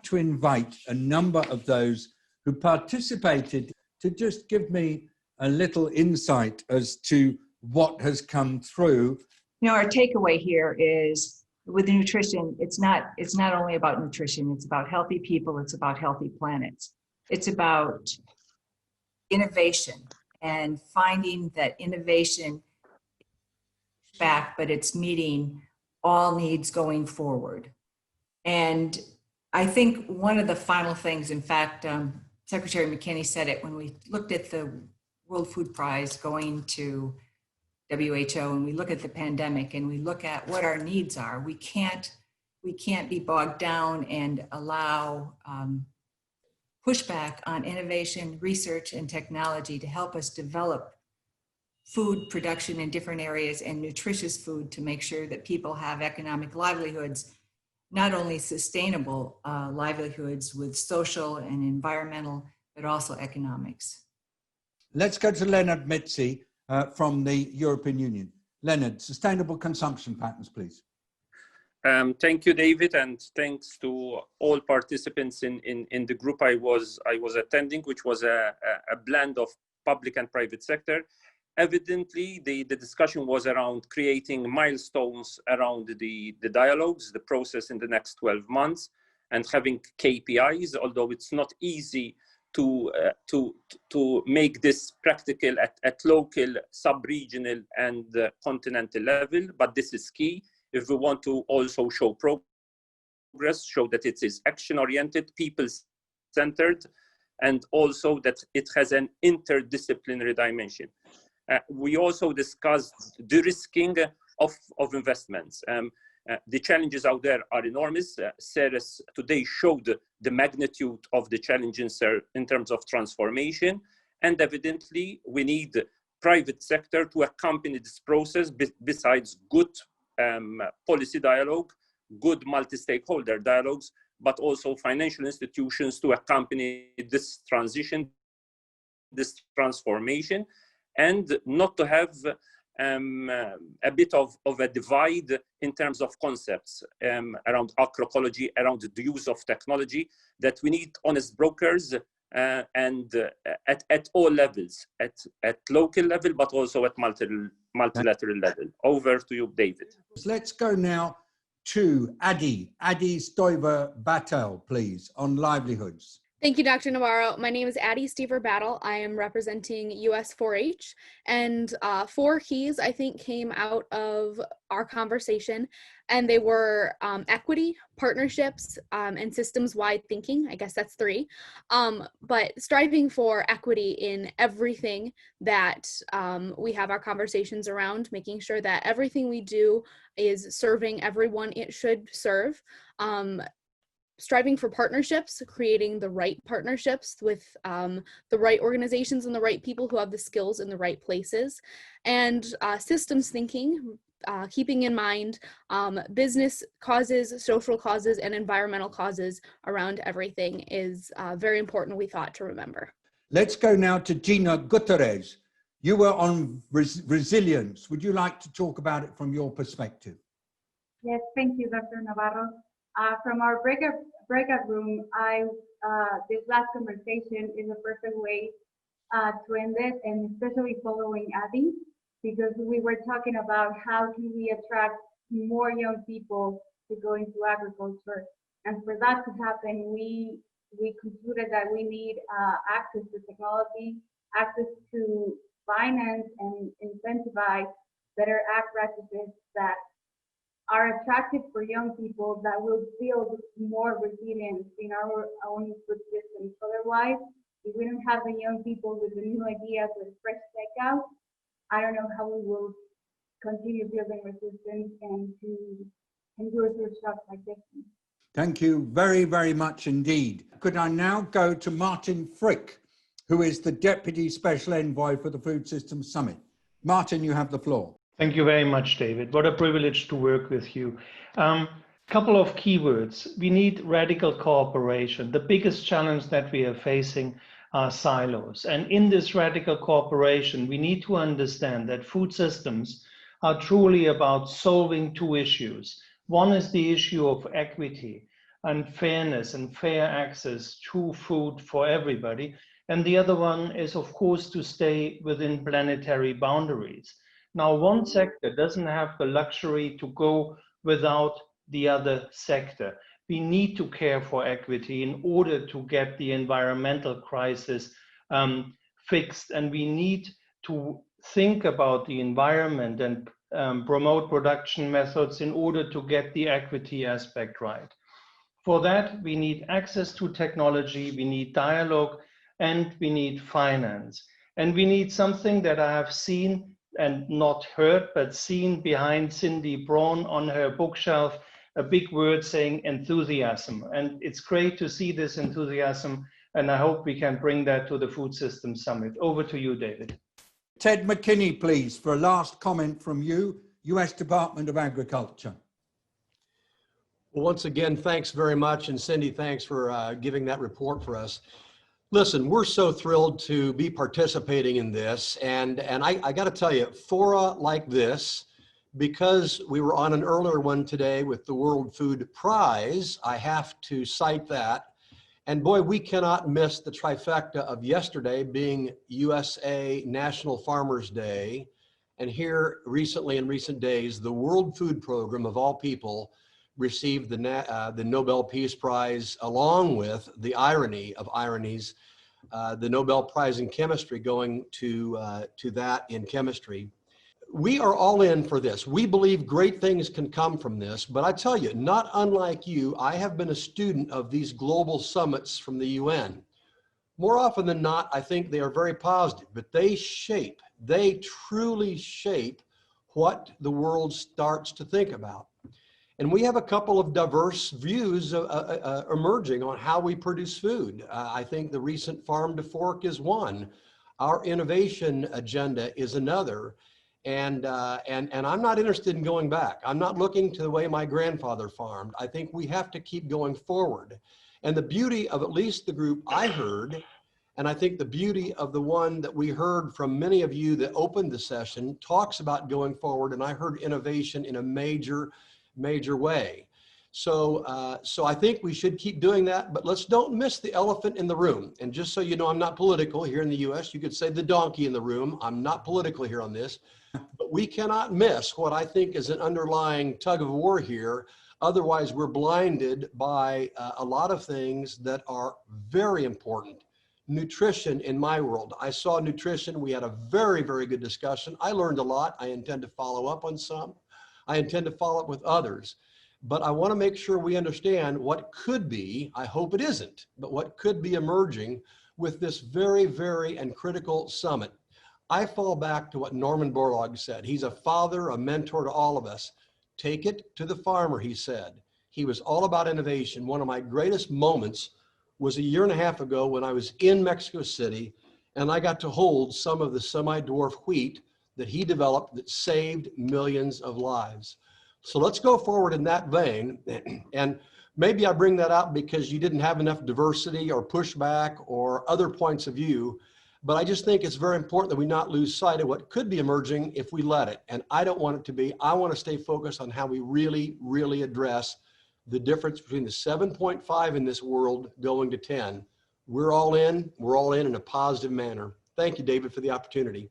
To invite a number of those who participated to just give me a little insight as to what has come through. You know, our takeaway here is with nutrition, it's not only about nutrition, it's about healthy people, it's about healthy planets. It's about innovation and finding that innovation back, but it's meeting all needs going forward. And I think one of the final things, in fact, Secretary McKinney said it when we looked at the World Food Prize going to WHO, and we look at the pandemic and we look at what our needs are. We can't be bogged down and allow pushback on innovation, research, and technology to help us develop food production in different areas and nutritious food to make sure that people have economic livelihoods, not only sustainable livelihoods with social and environmental, but also economics. Let's go to Leonard Mizzi from the European Union. Leonard, sustainable consumption patterns, please. Thank you, David, and thanks to all participants in the group I was attending, which was a blend of public and private sector. Evidently, the discussion was around creating milestones around the dialogues, the process in the next 12 months, and having KPIs, although it's not easy to make this practical at local, sub-regional, and continental level, but this is key if we want to also show progress, show that it is action-oriented, people-centered, and also that it has an interdisciplinary dimension. We also discussed de-risking of investments. The challenges out there are enormous. Ceres today showed the magnitude of the challenges in terms of transformation, and evidently we need private sector to accompany this process besides good policy dialogue, good multi-stakeholder dialogues, but also financial institutions to accompany this transition, this transformation, and not to have a bit of a divide in terms of concepts around agroecology, around the use of technology, that we need honest brokers and at all levels, at local level, but also at multilateral level. Over to you, David. Let's go now to Addy Stoiber-Battel, please, on livelihoods. Thank you, Dr. Nabarro. My name is Addy Battel. I am representing US 4-H, and 4 keys, I think, came out of our conversation, and they were equity, partnerships, and systems-wide thinking. I guess that's 3, but striving for equity in everything that we have our conversations around, making sure that everything we do is serving everyone it should serve. Striving for partnerships, creating the right partnerships with the right organizations and the right people who have the skills in the right places, and systems thinking, keeping in mind business causes, social causes, and environmental causes around everything is very important, we thought, to remember. Let's go now to Gina Gutierrez. You were on resilience. Would you like to talk about it from your perspective? Yes, thank you, Dr. Nabarro. From our breakout room, this last conversation is a perfect way to end it, and especially following Addy, because we were talking about how can we attract more young people to go into agriculture. And for that to happen, we concluded that we need access to technology, access to finance, and incentivize better ag practices that are attractive for young people, that will build more resilience in our own food systems. Otherwise, if we don't have the young people with the new ideas with fresh takeout, I don't know how we will continue building resistance and to endure through shocks like this. Thank you very, very much indeed. Could I now go to Martin Frick, who is the Deputy Special Envoy for the Food Systems Summit. Martin, you have the floor. Thank you very much, David. What a privilege to work with you. Couple of keywords. We need radical cooperation. The biggest challenge that we are facing are silos. And in this radical cooperation, we need to understand that food systems are truly about solving 2 issues. One is the issue of equity. and fairness and fair access to food for everybody. And the other one is, of course, to stay within planetary boundaries. Now, one sector doesn't have the luxury to go without the other sector. We need to care for equity in order to get the environmental crisis fixed, and we need to think about the environment and promote production methods in order to get the equity aspect right. For that, we need access to technology, we need dialogue, and we need finance. And we need something that I have seen and not heard, but seen behind Cindy Braun on her bookshelf, a big word saying enthusiasm. And it's great to see this enthusiasm, and I hope we can bring that to the Food Systems Summit. Over to you, David. Ted McKinney, please, for a last comment from you, US Department of Agriculture. Well, once again, thanks very much. And Cindy, thanks for giving that report for us. Listen, we're so thrilled to be participating in this. And I got to tell you, fora like this, because we were on an earlier one today with the World Food Prize, I have to cite that. And boy, we cannot miss the trifecta of yesterday being USA National Farmers Day. And here recently, in recent days, the World Food Program, of all people, received the Nobel Peace Prize, along with the irony of ironies, the Nobel Prize in Chemistry going to that in chemistry. We are all in for this. We believe great things can come from this, but I tell you, not unlike you, I have been a student of these global summits from the UN. More often than not, I think they are very positive, but they truly shape what the world starts to think about. And we have a couple of diverse views emerging on how we produce food. I think the recent Farm to Fork is one. Our innovation agenda is another. And I'm not interested in going back. I'm not looking to the way my grandfather farmed. I think we have to keep going forward. And the beauty of at least the group I heard, and I think the beauty of the one that we heard from many of you that opened the session, talks about going forward. And I heard innovation in a major way. So I think we should keep doing that, but let's don't miss the elephant in the room. And just so you know, I'm not political here in the US. You could say the donkey in the room. I'm not political here on this, but we cannot miss what I think is an underlying tug of war here. Otherwise, we're blinded by a lot of things that are very important. Nutrition in my world. I saw nutrition. We had a very, very good discussion. I learned a lot. I intend to follow up on some. I intend to follow up with others, but I want to make sure we understand what could be, I hope it isn't, but what could be emerging with this very, very and critical summit. I fall back to what Norman Borlaug said. He's a father, a mentor to all of us. Take it to the farmer, he said. He was all about innovation. One of my greatest moments was a year and a half ago when I was in Mexico City and I got to hold some of the semi-dwarf wheat that he developed that saved millions of lives. So let's go forward in that vein. And maybe I bring that up because you didn't have enough diversity or pushback or other points of view, but I just think it's very important that we not lose sight of what could be emerging if we let it. And I don't want it to be. I want to stay focused on how we really, really address the difference between the 7.5 in this world going to 10. We're all in a positive manner. Thank you, David, for the opportunity.